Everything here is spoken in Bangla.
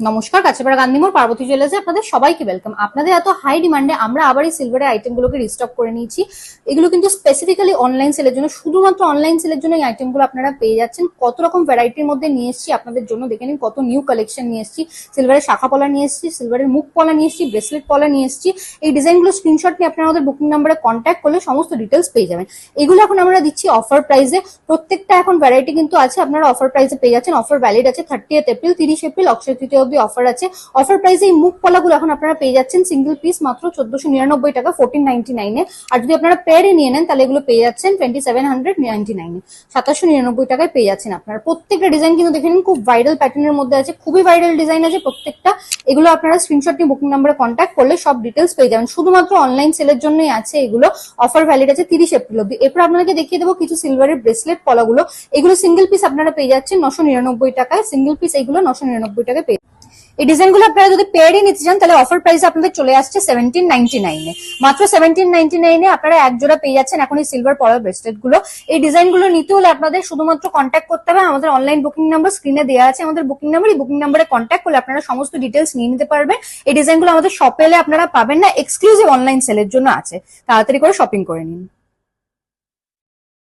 নমস্কার, কাছেপাড়া গান্ধীমোড় পার্বতী জুয়েলার্সে আপনাদের সবাইকে ওয়েলকাম। আপনাদের এত হাই ডিমান্ডে আমরা আবার এই সিলভারের আইটেমগুলোকে রিস্টক করে নিয়েছি। এগুলো কিন্তু স্পেসিফিক্যালি অনলাইন সেলের জন্য, শুধুমাত্র অনলাইন সেলের জন্য এই আইটেমগুলো আপনারা পেয়ে যাচ্ছেন। কত রকম ভ্যারাইটির মধ্যে নিয়ে এসেছি আপনাদের জন্য, দেখে নিন। কত নিউ কালেকশন নিয়ে এসেছি। সিলভারের শাখা পলা নিয়ে এসেছি, সিলভারের মুখ পলা নিয়ে এসেছি, ব্রেসলেট পলা নিয়ে এসেছি। এই ডিজাইনগুলো স্ক্রিনশট নিয়ে আপনারা আমাদের বুকিং নাম্বারে কন্ট্যাক্ট করলে সমস্ত ডিটেলস পেয়ে যাবেন। এগুলো এখন আমরা দিচ্ছি অফার প্রাইসে। প্রত্যেকটা এখন ভ্যারাইটি কিন্তু আছে, আপনারা অফার প্রাইসে পেয়ে যাচ্ছেন। অফার ভ্যালিড আছে 30th April, 30 April, Akshaya Tritiya অব্দি অফার আছে। অফার প্রাইসে এই মুখ পলাগুলো এখন আপনারা পেয়ে যাচ্ছেন সিঙ্গেল পিস মাত্র 1499 টাকা, 1499 এ। আর যদি আপনারা পেয়ারে নিয়ে নেন তাহলে এগুলো পেয়ে যাচ্ছেন 2799 এ, 2799 টাকায় পেয়ে যাচ্ছেন আপনারা। প্রত্যেকটা ডিজাইন কিন্তু দেখে নিন, খুব ভাইরাল প্যাটার্নের মধ্যে আছে, খুবই ভাইরাল ডিজাইন আছে প্রত্যেকটা। এগুলো আপনারা স্ক্রিনশট নিয়ে বুকিং নাম্বারে কন্ট্যাক্ট করলে সব ডিটেলস পেয়ে যাবেন। শুধুমাত্র অনলাইন সেলের জন্যই আছে এগুলো। অফার ভ্যালিড আছে 30 এপ্রিল অব্দি। এরপর আপনাদেরকে দেখিয়ে দেবো কিছু সিলভারের ব্রেসলেট পলাগুলো। এগুলো সিঙ্গেল পিস আপনারা পেয়ে যাচ্ছেন 999 টাকায়। সিঙ্গেল পিস এগুলো 999 টাকায় পেয়ে। এই ডিজাইনগুলো আপনারা যদি পেয়ারই নিতে চান তাহলে অফার প্রাইস আপনাদের চলে আসছে 1799 এ। মাত্র 1799 এ আপনারা এক জোড়া পেয়ে যাচ্ছেন এখন এই সিলভার পলার ব্রেসলেট গুলো। এই ডিজাইনগুলো নিতে হলে আপনাদের শুধুমাত্র কন্ট্যাক্ট করতে হবে। আমাদের অনলাইন বুকিং নাম্বার স্ক্রিনে দেওয়া আছে, আমাদের বুকিং নাম্বার। এই বুকিং নাম্বারে কন্ট্যাক্ট করলে আপনারা সমস্ত ডিটেলস নিয়ে নিতে পারবেন। এই ডিজাইনগুলো আমাদের শপে এলে আপনারা পাবেন না, এক্সক্লুসিভ অনলাইন সেলের জন্য আছে। তাড়াতাড়ি করে শপিং করে নিন।